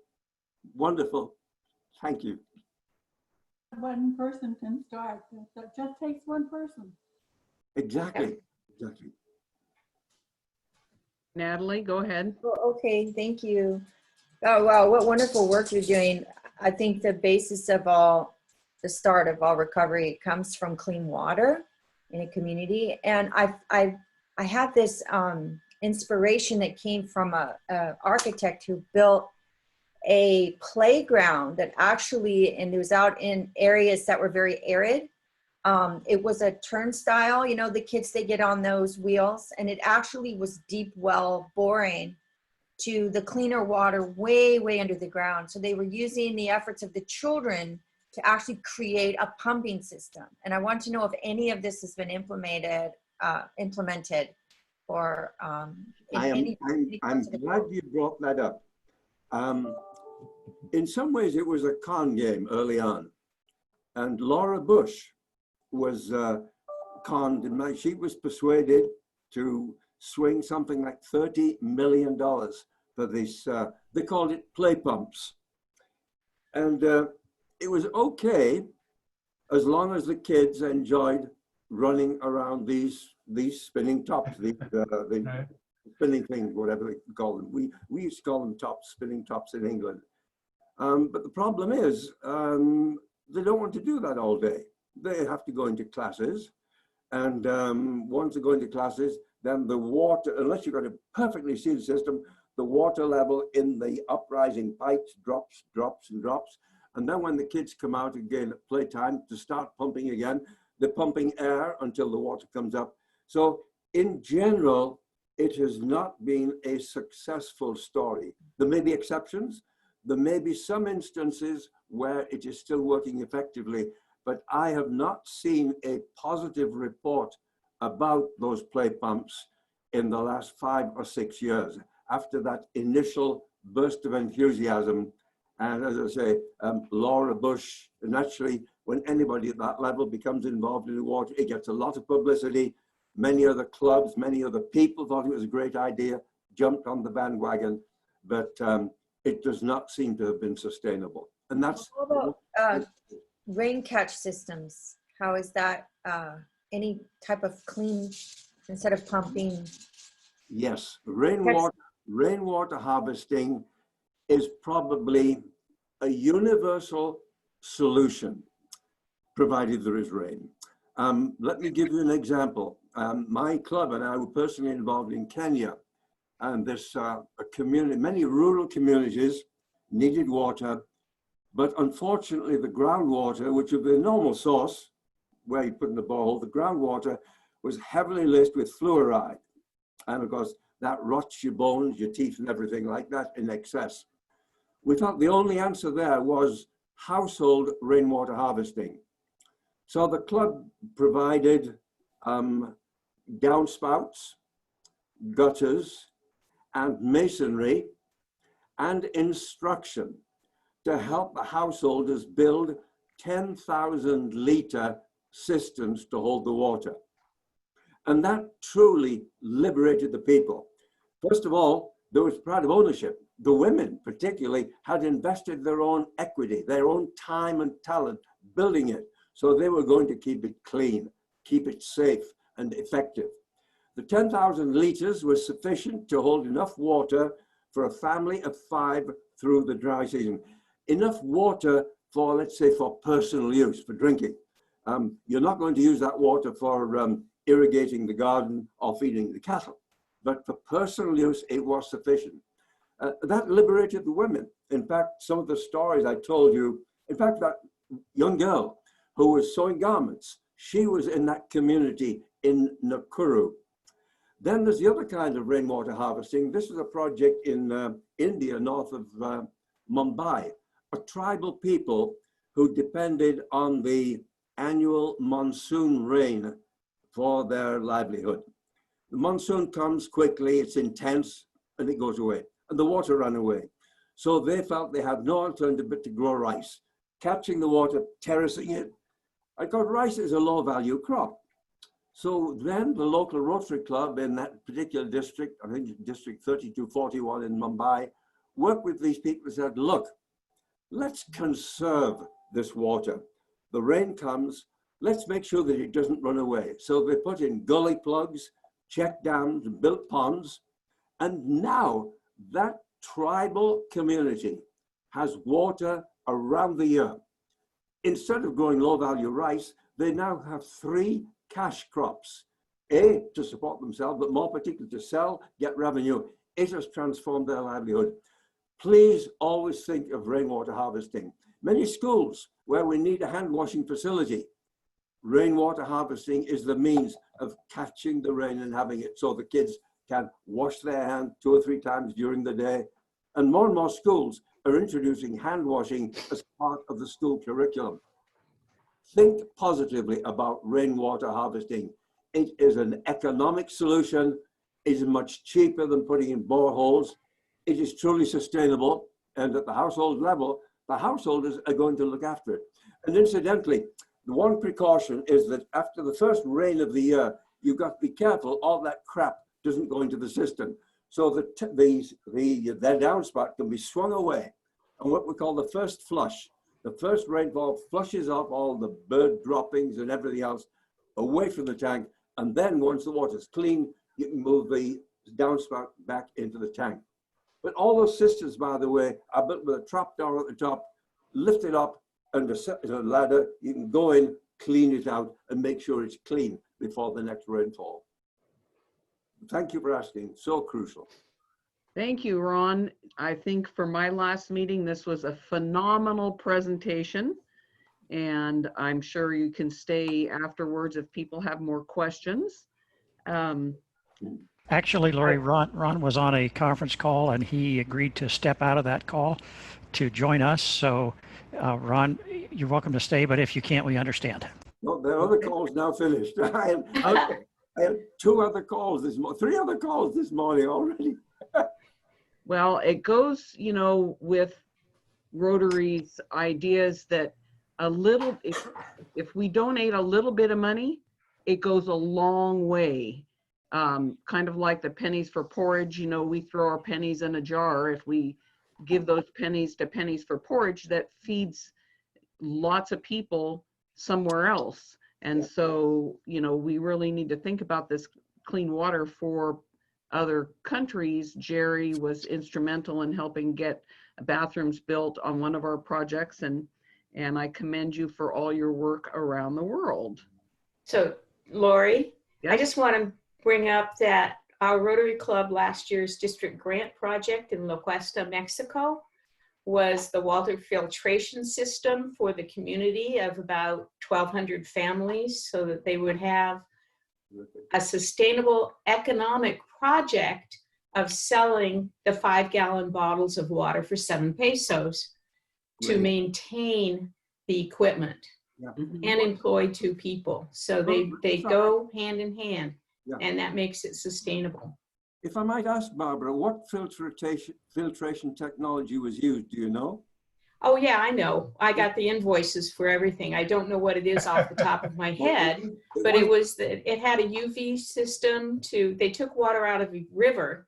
Wonderful. Thank you. One person can start. It just takes one person. Exactly. Exactly. Natalie, go ahead. Okay, thank you. Oh, wow, what wonderful work you're doing. I think the basis of the start of all recovery comes from clean water in a community. And I have this inspiration that came from a architect who built a playground that actually, and it was out in areas that were very arid. It was a turnstile, you know, the kids, they get on those wheels, and it actually was deep well boring to the cleaner water way, way under the ground. So they were using the efforts of the children to actually create a pumping system. And I want to know if any of this has been implemented or I'm glad you brought that up. In some ways, it was a con game early on. And Laura Bush was conned. She was persuaded to swing something like $30 million for this, they called it play pumps. And it was okay as long as the kids enjoyed running around these spinning tops, the spinning things, whatever they call them. We used to call them tops, spinning tops in England. But the problem is, they don't want to do that all day. They have to go into classes. And once they go into classes, then the water, unless you've got a perfectly sealed system, the water level in the uprising pipes drops, drops, and drops. And then when the kids come out again at playtime to start pumping again, they're pumping air until the water comes up. So in general, it has not been a successful story. There may be exceptions. There may be some instances where it is still working effectively, but I have not seen a positive report about those play pumps in the last 5 or 6 years after that initial burst of enthusiasm. And as I say, Laura Bush, naturally, when anybody at that level becomes involved in the water, it gets a lot of publicity. Many other clubs, many other people thought it was a great idea, jumped on the bandwagon, but it does not seem to have been sustainable. And that's— How about rain catch systems? How is that, any type of clean, instead of pumping? Yes, rainwater harvesting is probably a universal solution, provided there is rain. Let me give you an example. My club and I were personally involved in Kenya, and this a community, many rural communities needed water, but unfortunately the groundwater, which is the normal source where you put in the borehole, the groundwater was heavily laced with fluoride, and of course that rots your bones, your teeth, and everything like that in excess. We thought the only answer there was household rainwater harvesting. So the club provided downspouts, gutters, and masonry, and instruction to help the householders build 10,000 litre cisterns to hold the water. And that truly liberated the people. First of all, there was pride of ownership. The women particularly had invested their own equity, their own time and talent building it. So they were going to keep it clean, keep it safe and effective. The 10,000 litres was sufficient to hold enough water for a family of 5 through the dry season. Enough water for, let's say, for personal use, for drinking. You're not going to use that water for irrigating the garden or feeding the cattle, but for personal use, it was sufficient. That liberated the women. In fact, some of the stories I told you, in fact, that young girl who was sewing garments, she was in that community in Nakuru. Then there's the other kind of rainwater harvesting. This is a project in India, north of Mumbai, a tribal people who depended on the annual monsoon rain for their livelihood. The monsoon comes quickly, it's intense, and it goes away, and the water ran away. So they felt they had no alternative but to grow rice, catching the water, terracing it. I thought rice is a low value crop. So then the local Rotary Club in that particular district, I think District 3241 in Mumbai, worked with these people and said, look, let's conserve this water. The rain comes, let's make sure that it doesn't run away. So they put in gully plugs, check dams, built ponds, and now that tribal community has water around the year. Instead of growing low-value rice, they now have 3 cash crops. A, to support themselves, but more particularly to sell, get revenue. It has transformed their livelihood. Please always think of rainwater harvesting. Many schools where we need a hand washing facility, rainwater harvesting is the means of catching the rain and having it so the kids can wash their hands 2 or 3 times during the day. And more schools are introducing hand washing as part of the school curriculum. Think positively about rainwater harvesting. It is an economic solution. It is much cheaper than putting in boreholes. It is truly sustainable. And at the household level, the householders are going to look after it. And incidentally, the one precaution is that after the first rain of the year, you've got to be careful all that crap doesn't go into the cistern. So that their downspout can be swung away. And what we call the first flush. The first rainfall flushes off all the bird droppings and everything else away from the tank. And then once the water's clean, you can move the downspout back into the tank. But all those cisterns, by the way, are built with a trap door at the top, lift it up, and a ladder. You can go in, clean it out, and make sure it's clean before the next rainfall. Thank you for asking. So crucial. Thank you, Ron. I think for my last meeting, this was a phenomenal presentation. And I'm sure you can stay afterwards if people have more questions. Actually, Lori, Ron was on a conference call and he agreed to step out of that call to join us. So, Ron, you're welcome to stay, but if you can't, we understand. No, the other call's now finished. I had 2 other calls this morning, 3 other calls this morning already. Well, it goes, you know, with Rotary's ideas that a little, if we donate a little bit of money, it goes a long way. Kind of like the pennies for porridge, you know, we throw our pennies in a jar. If we give those pennies to Pennies for Porridge, that feeds lots of people somewhere else. And so, you know, we really need to think about this clean water for other countries. Jerry was instrumental in helping get bathrooms built on one of our projects, and I commend you for all your work around the world. So, Lori, Yes. I just want to bring up that our Rotary Club last year's district grant project in La Cuesta, Mexico, was the water filtration system for the community of about 1,200 families so that they would have a sustainable economic project of selling the 5-gallon bottles of water for 7 pesos to maintain the equipment and employ 2 people. So they go hand in hand, and that makes it sustainable. If I might ask, Barbara, what filtration technology was used? Do you know? Oh yeah, I know. I got the invoices for everything. I don't know what it is off the top of my head, but it had a UV system they took water out of a river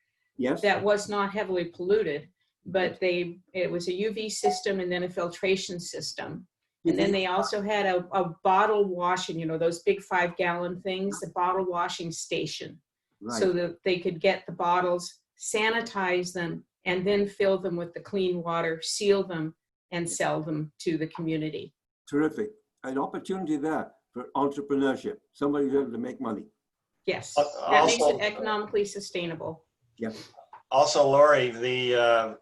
that was not heavily polluted, but it was a UV system and then a filtration system. And then they also had a bottle washing, you know, those big 5-gallon things, the bottle washing station. Right. So that they could get the bottles, sanitize them, and then fill them with the clean water, seal them, and sell them to the community. Terrific. An opportunity there for entrepreneurship. Somebody's able to make money. Yes, that makes it economically sustainable. Yeah. Also, Lori,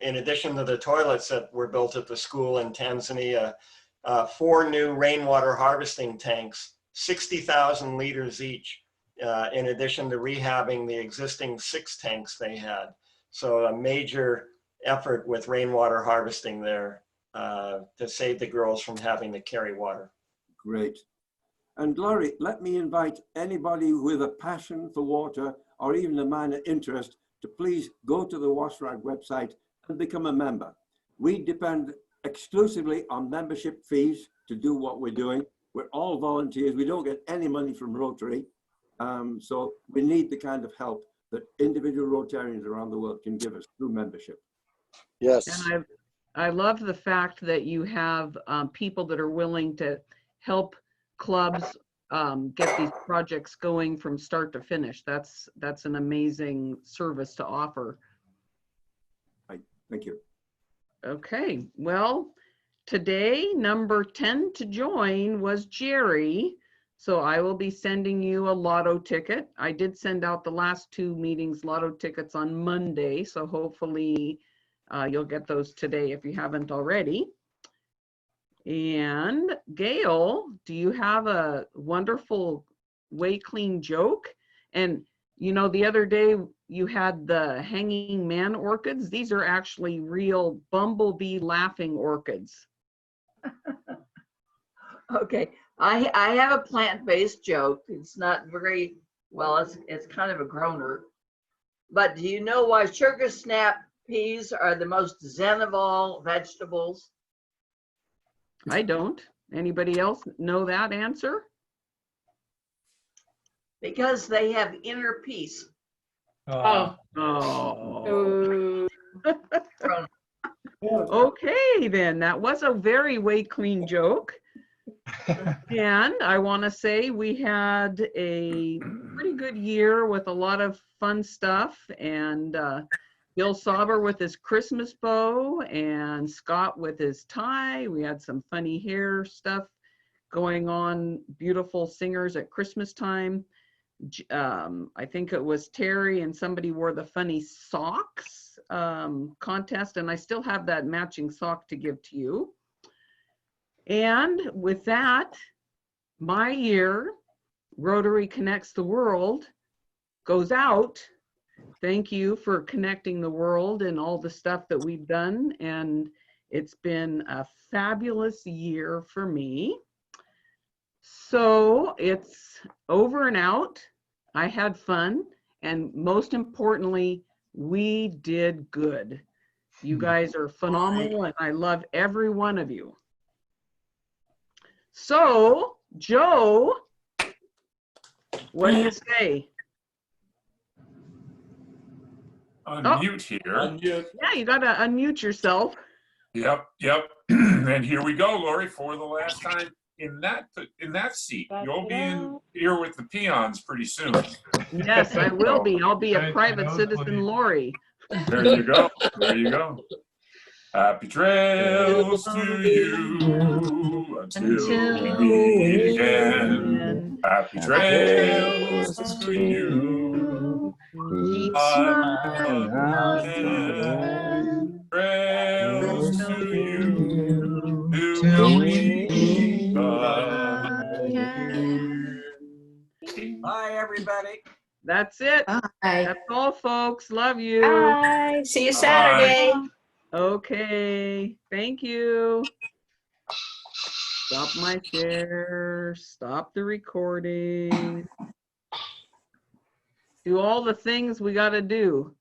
in addition to the toilets that were built at the school in Tanzania, 4 new rainwater harvesting tanks, 60,000 liters each, in addition to rehabbing the existing 6 tanks they had. So a major effort with rainwater harvesting there to save the girls from having to carry water. Great. And Laurie, let me invite anybody with a passion for water or even a minor interest to please go to the WashRag website and become a member. We depend exclusively on membership fees to do what we're doing. We're all volunteers. We don't get any money from Rotary. So we need the kind of help that individual Rotarians around the world can give us through membership. Yes. And I love the fact that you have people that are willing to help clubs get these projects going from start to finish. That's an amazing service to offer. Right. Thank you. Okay, well, today number 10 to join was Jerry. So I will be sending you a lotto ticket. I did send out the last 2 meetings lotto tickets on Monday. So hopefully you'll get those today if you haven't already. And Gail, do you have a wonderful Way Clean joke? And you know, the other day you had the hanging man orchids. These are actually real bumblebee laughing orchids. Okay, I have a plant-based joke. It's not very, well, it's kind of a groaner. But do you know why sugar snap peas are the most zen of all vegetables? I don't. Anybody else know that answer? Because they have inner peace. Oh. Okay, then that was a very Way Clean joke. And I want to say we had a pretty good year with a lot of fun stuff, and Bill Sauber with his Christmas bow and Scott with his tie. We had some funny hair stuff going on, beautiful singers at Christmas time. I think it was Terry and somebody wore the funny socks contest, and I still have that matching sock to give to you. And with that, my year, Rotary Connects the World, goes out Thank you for connecting the world and all the stuff that we've done. And it's been a fabulous year for me. So it's over and out. I had fun. And most importantly, we did good. You guys are phenomenal and I love every one of you. So, Joe, what do you say? Unmute here. Unmute. Yeah, you got to unmute yourself. Yep. And here we go, Lori, for the last time in that seat. You'll be in here with the peons pretty soon. Yes, I will be. I'll be a private citizen Lori. There you go. There you go. Happy trails to you until we meet again. Happy trails to you. Keep smiling. Trails to you till we meet again. Bye, everybody. That's it. Bye. That's all, folks. Love you. Bye. See you Saturday. Okay. Thank you. Stop my share. Stop the recording. Do all the things we got to do.